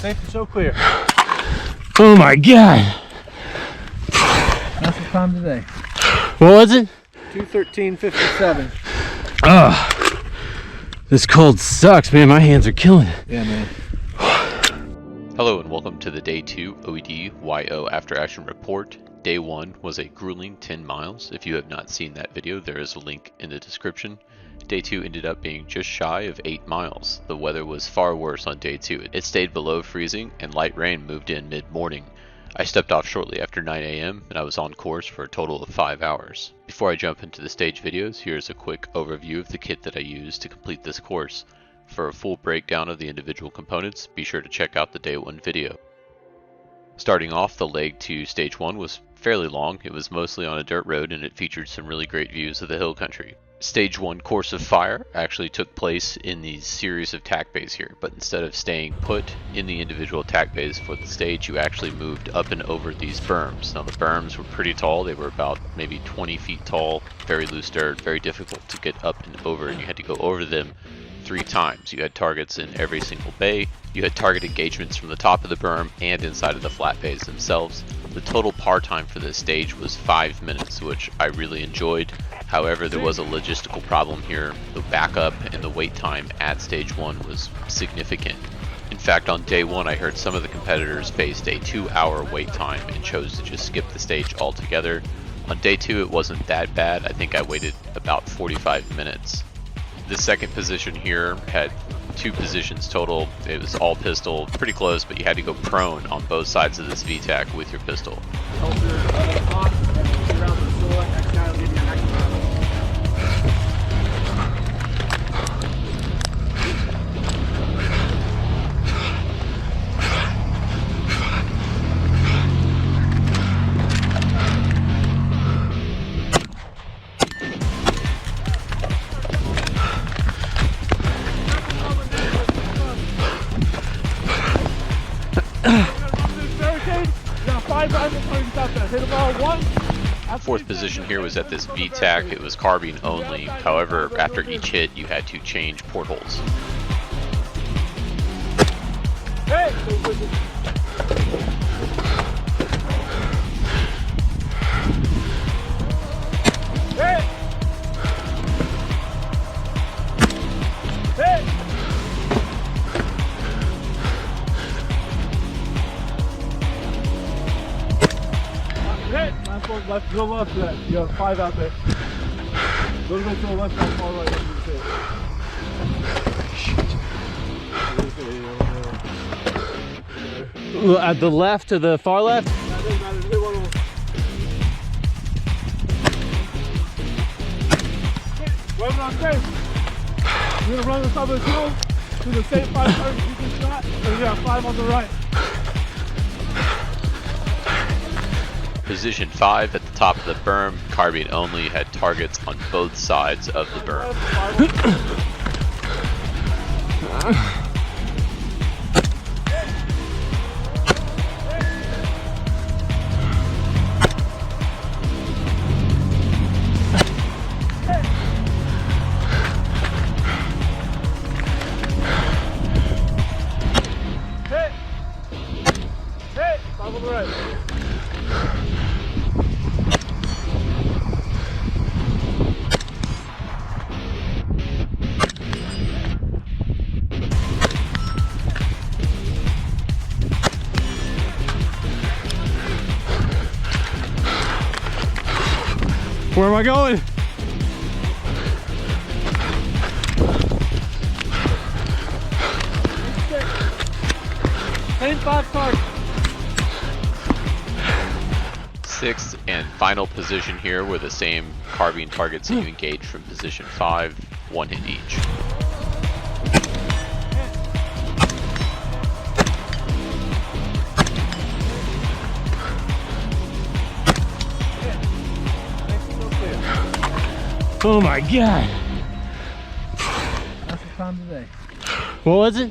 Safe and so clear. Oh my god! That's the time today. What was it? 2:13:57. Ugh. This cold sucks, man. My hands are killing it. Yeah, man. Hello and welcome to the Day 2 OED YO After Action Report. Day 1 was a grueling 10 miles. If you have not seen that video, there is a link in the description. Day 2 ended up being just shy of 8 miles. The weather was far worse on Day 2. It stayed below freezing and light rain moved in mid-morning. I stepped off shortly after 9 a.m. and I was on course for a total of 5 hours. Before I jump into the stage videos, here's a quick overview of the kit that I used to complete this course. For a full breakdown of the individual components, be sure to check out the Day 1 video. Starting off, the leg to Stage 1 was fairly long. It was mostly on a dirt road and it featured some really great views of the hill country. Stage 1 Course of Fire actually took place in these series of tack bays here, but instead of staying put in the individual tack bays for the stage, you actually moved up and over these berms. Now the berms were pretty tall. They were about maybe 20 feet tall, very loose dirt, very difficult to get up and over, and you had to go over them 3 times. You had targets in every single bay. You had target engagements from the top of the berm and inside of the flat bays themselves. The total par time for this stage was 5 minutes, which I really enjoyed. However, there was a logistical problem here. The backup and the wait time at Stage 1 was significant. In fact, on Day 1, I heard some of the competitors faced a 2-hour wait time and chose to just skip the stage altogether. On Day 2, it wasn't that bad. I think I waited about 45 minutes. The second position here had 2 positions total. It was all pistol, pretty close, but you had to go prone on both sides of this VTAC with your pistol. Fourth position here was at this VTAC. It was carbine only. However, after each hit, you had to change portholes. Hey! Hey! Hey! Hey! Left, go left to that. You have 5 out there. Go to the left, down, far right. At the left to the far left? Yeah, it doesn't matter. Hit one of them. Right on safe. You're gonna run the top of the hill to the same 5 targets you just shot, and you have 5 on the right. Position 5 at the top of the berm, carbine only, had targets on both sides of the berm. Hey! Hey! 5 on the right. Where am I going? Same 5 targets. Sixth and final position here were the same carbine targets that you engaged from position 5, 1 hit each. Oh my god! That's the time today. What was it?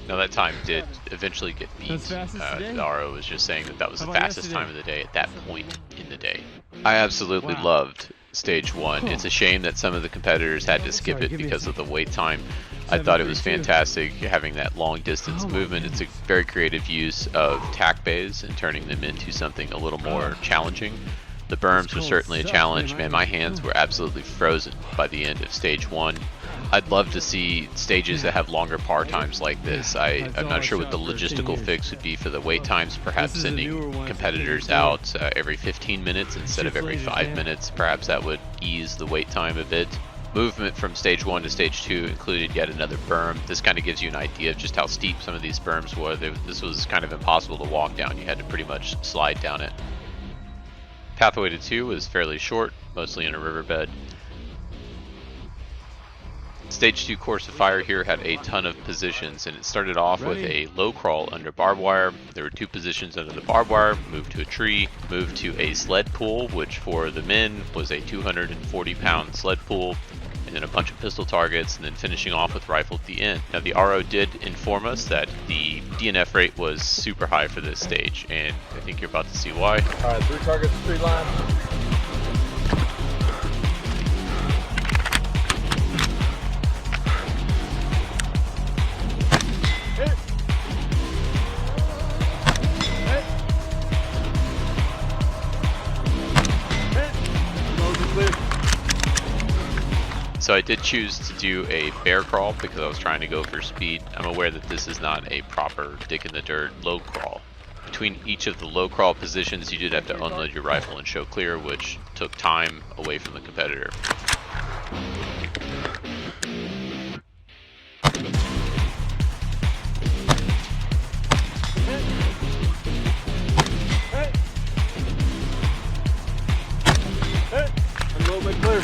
Now that time did eventually get beat. As fast as today? The RO was just saying that that was How the about fastest yesterday? time of the day at that point in the day. I absolutely Wow. loved stage 1. It's a shame that some of the competitors had to skip it because of the wait time. I thought it was fantastic having that long distance movement. It's a very creative use of tack bays and turning them into something a little more challenging. The berms were certainly a challenge. Man, my hands were absolutely frozen by the end of stage 1. I'd love to see stages that have longer par times like this. I'm not sure what the logistical fix would be for the wait times, perhaps sending competitors out every 15 minutes instead of every 5 minutes. Perhaps that would ease the wait time a bit. Movement from stage 1 to stage 2 included yet another berm. This kind of gives you an idea of just how steep some of these berms were. This was kind of impossible to walk down. You had to pretty much slide down it. Pathway to 2 was fairly short, mostly in a riverbed. Stage 2 course of fire here had a ton of positions, and it started off with a low crawl under barbed wire. There were 2 positions under the barbed wire, moved to a tree, moved to a sled pull, which for the men was a 240-pound sled pull, and then a bunch of pistol targets, and then finishing off with rifle at the end. Now the RO did inform us that the DNF rate was super high for this stage, and I think you're about to see why. Alright, 3 targets, 3 line. So I did choose to do a bear crawl because I was trying to go for speed. I'm aware that this is not a proper dick in the dirt low crawl. Between each of the low crawl positions, you did have to unload your rifle and show clear, which took time away from the competitor. Unload my clear.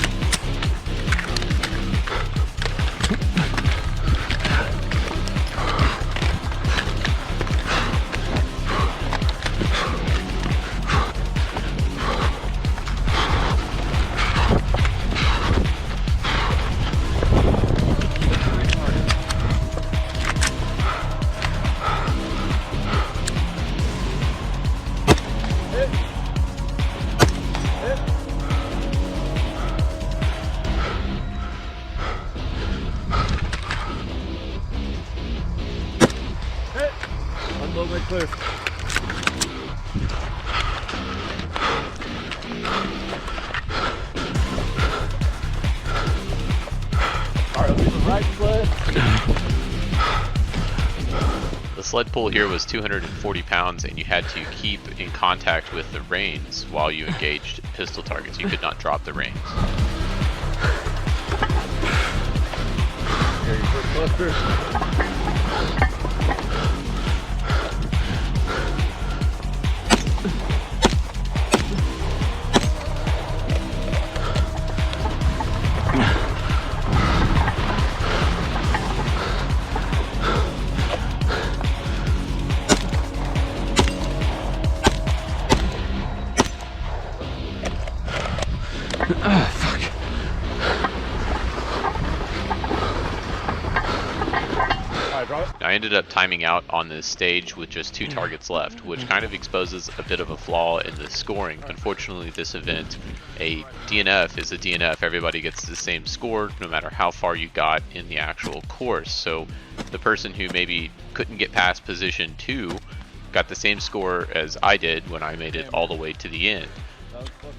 Unload my clear. Alright, leave the right sled. The sled pull here was 240 pounds, and you had to keep in contact with the reins while you engaged pistol targets. You could not drop the reins. Here, you put cluster. I ended up timing out on this stage with just 2 targets left, which kind of exposes a bit of a flaw in the scoring. Unfortunately, this event, a DNF is a DNF. Everybody gets the same score no matter how far you got in the actual course. So the person who maybe couldn't get past position 2 got the same score as I did when I made it all the way to the end.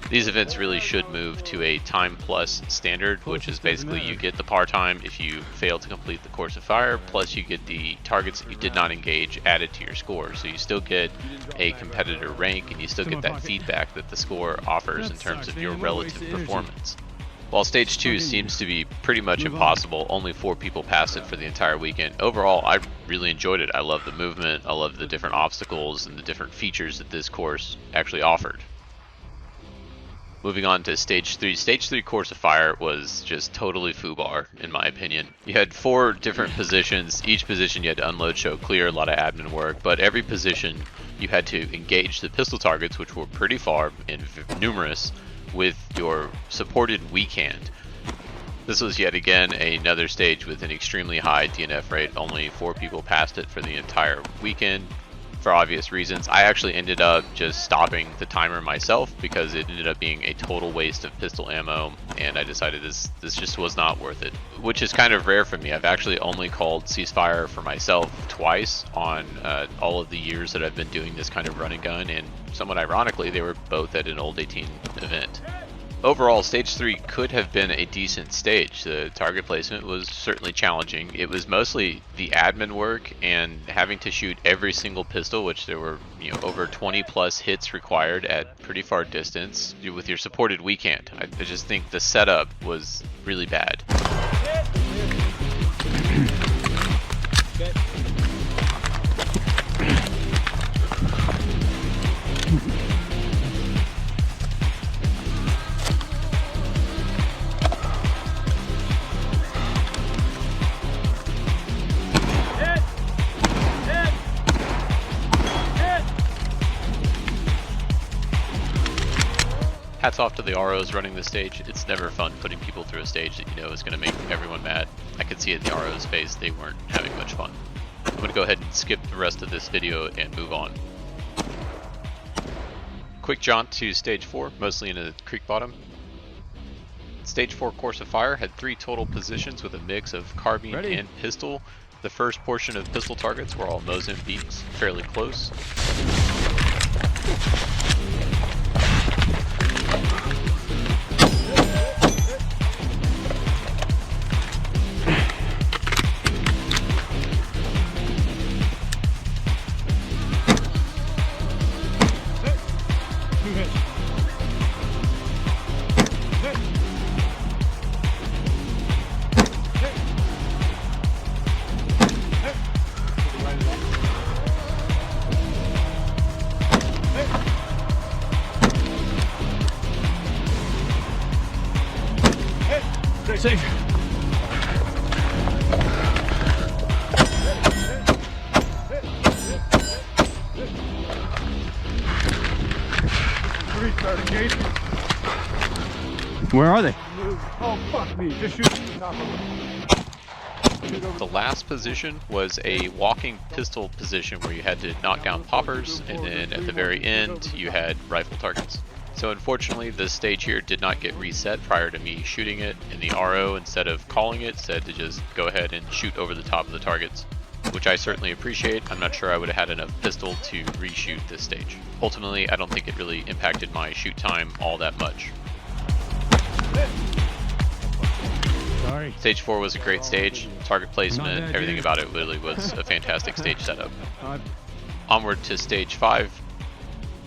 These events really should move to a time plus standard, which is basically you get the par time if you fail to complete the course of fire, plus you get the targets that you did not engage added to your score. So you still get a competitor rank, and you still get that feedback that the score offers in terms of your relative performance. While stage 2 seems to be pretty much impossible, only 4 people passed it for the entire weekend. Overall, I really enjoyed it. I love the movement, I love the different obstacles and the different features that this course actually offered. Moving on to stage 3. Stage 3 course of fire was just totally foobar, in my opinion. You had 4 different positions. Each position you had to unload, show clear, a lot of admin work, but every position you had to engage the pistol targets, which were pretty far and numerous, with your supported weak hand. This was yet again another stage with an extremely high DNF rate. Only 4 people passed it for the entire weekend. for obvious reasons. I actually ended up just stopping the timer myself because it ended up being a total waste of pistol ammo, and I decided this just was not worth it, which is kind of rare for me. I've actually only called ceasefire for myself twice on all of the years that I've been doing this kind of run and gun, and somewhat ironically, they were both at an Old 18 event. Overall, stage 3 could have been a decent stage. The target placement was certainly challenging. It was mostly the admin work and having to shoot every single pistol, which there were, you know, over 20 plus hits required at pretty far distance. With your supported weekend, I just think the setup was really bad. Hats off to the ROs running the stage. It's never fun putting people through a stage that you know is going to make everyone mad. I could see it in the RO's face, they weren't having much fun. I'm going to go ahead and skip the rest of this video and move on. Quick jaunt to stage 4, mostly in a creek bottom. Stage 4 course of fire had 3 total positions with a mix of carbine and pistol. The first portion of pistol targets were all Mozambiques, fairly close. Safe. Where are they? Oh, fuck me. Just shoot the top of them. The last position was a walking pistol position where you had to knock down poppers, and then at the very end you had rifle targets. So unfortunately this stage here did not get reset prior to me shooting it, and the RO, instead of calling it, said to just go ahead and shoot over the top of the targets, which I certainly appreciate. I'm not sure I would have had enough pistol to reshoot this stage. Ultimately, I don't think it really impacted my shoot time all that much. Sorry. Stage 4 was a great stage. Target placement, everything about it really was a fantastic stage setup. Onward to stage 5.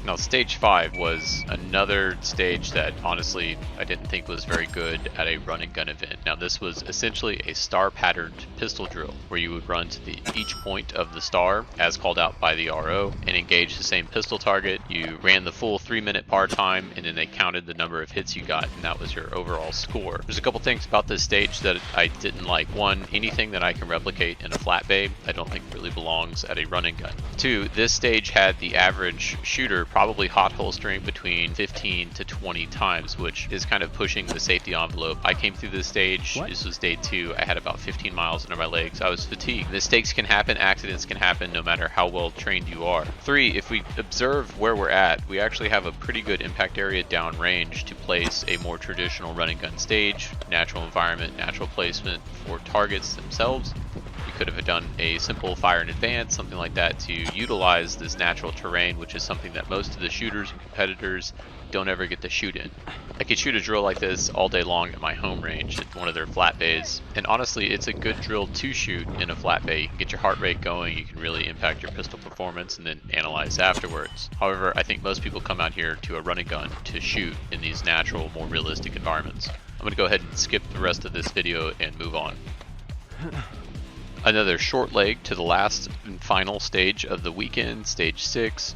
Now, stage 5 was another stage that honestly I didn't think was very good at a run and gun event. Now, this was essentially a star patterned pistol drill where you would run to each point of the star as called out by the RO and engage the same pistol target. You ran the full 3-minute par time, and then they counted the number of hits you got, and that was your overall score. There's a couple things about this stage that I didn't like. One, anything that I can replicate in a flat bay I don't think really belongs at a run and gun. 2, this stage had the average shooter probably hot holstering between 15 to 20 times, which is kind of pushing the safety envelope. I came through this stage, this was day 2, I had about 15 miles under my legs, I was fatigued. Mistakes can happen, accidents can happen no matter how well trained you are. 3, if we observe where we're at, we actually have a pretty good impact area downrange to place a more traditional run and gun stage, natural environment, natural placement for targets themselves. We could have done a simple fire in advance, something like that, to utilize this natural terrain, which is something that most of the shooters and competitors don't ever get to shoot in. I could shoot a drill like this all day long at my home range at one of their flat bays, and honestly it's a good drill to shoot in a flat bay. You can get your heart rate going, you can really impact your pistol performance and then analyze afterwards. However, I think most people come out here to a run and gun to shoot in these natural, more realistic environments. I'm going to go ahead and skip the rest of this video and move on. Another short leg to the last and final stage of the weekend, stage 6.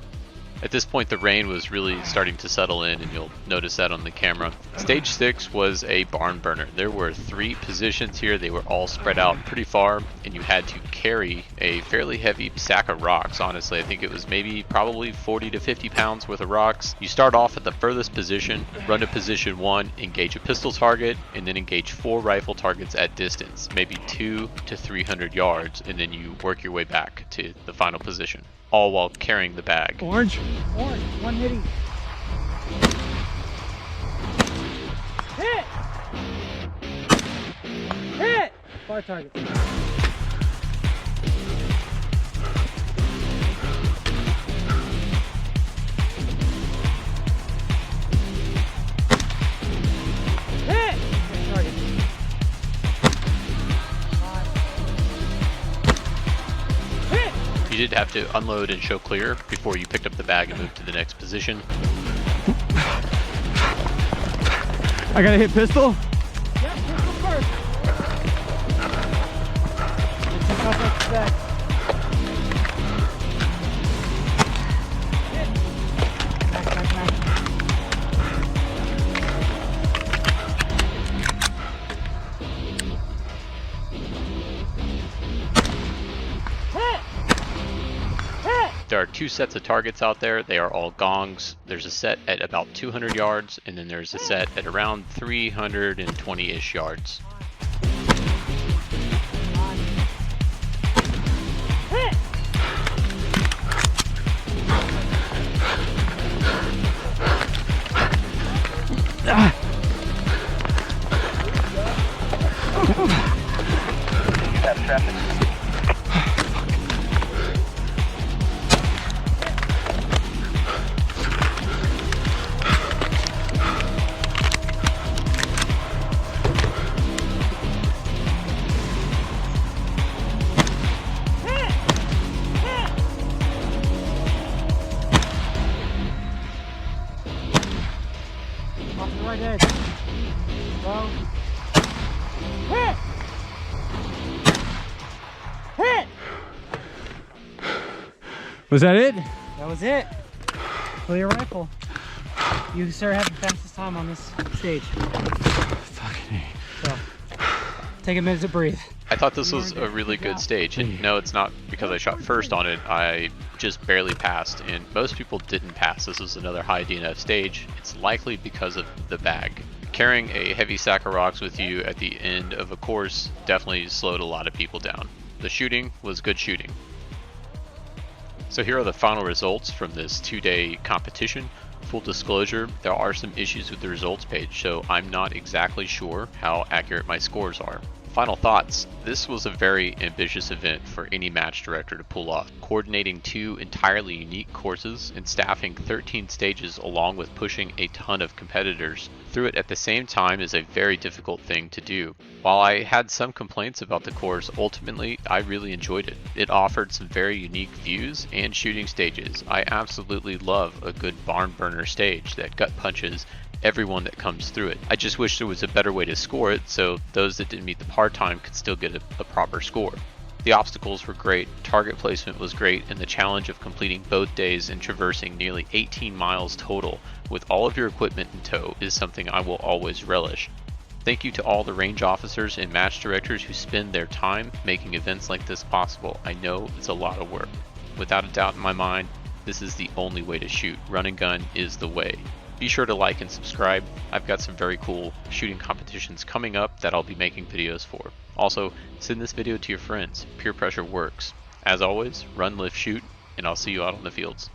At this point the rain was really starting to settle in, and you'll notice that on the camera. Stage 6 was a barn burner. There were 3 positions here. They were all spread out pretty far, and you had to carry a fairly heavy sack of rocks. Honestly, I think it was probably 40 to 50 pounds worth of rocks. You start off at the furthest position, run to position 1, engage a pistol target, and then engage 4 rifle targets at distance, maybe 200 to 300 yards, and then you work your way back to the final position. all while carrying the bag. Orange. Orange. One hitting. Hit! Hit! Fire target. Hit! Target. Hit! You did have to unload and show clear before you picked up the bag and moved to the next position. I gotta hit pistol. Yep, pistol first. It's a tough expect. Hit. Back. There are 2 sets of targets out there. They are all gongs. There's a set at about 200 yards, and then there's a set at around 320-ish yards. Off the right edge. Low. Hit! Hit! Was that it? That was it. Clear rifle. You, sir, have the fastest time on this stage. Fucking A. So, take a minute to breathe. I thought this was a really good stage, and no, it's not because I shot first on it. I just barely passed, and most people didn't pass. This was another high DNF stage. It's likely because of the bag. Carrying a heavy sack of rocks with you at the end of a course definitely slowed a lot of people down. The shooting was good shooting. So here are the final results from this 2-day competition. Full disclosure, there are some issues with the results page, so I'm not exactly sure how accurate my scores are. Final thoughts. This was a very ambitious event for any match director to pull off. Coordinating 2 entirely unique courses and staffing 13 stages along with pushing a ton of competitors through it at the same time is a very difficult thing to do. While I had some complaints about the course, ultimately I really enjoyed it. It offered some very unique views and shooting stages. I absolutely love a good barn burner stage that gut punches everyone that comes through it. I just wish there was a better way to score it so those that didn't meet the par time could still get a proper score. The obstacles were great, target placement was great, and the challenge of completing both days and traversing nearly 18 miles total with all of your equipment in tow is something I will always relish. Thank you to all the range officers and match directors who spend their time making events like this possible. I know it's a lot of work. Without a doubt in my mind, this is the only way to shoot. Run and gun is the way. Be sure to like and subscribe. I've got some very cool shooting competitions coming up that I'll be making videos for. Also, send this video to your friends. Peer pressure works. As always, run, lift, shoot, and I'll see you out on the fields.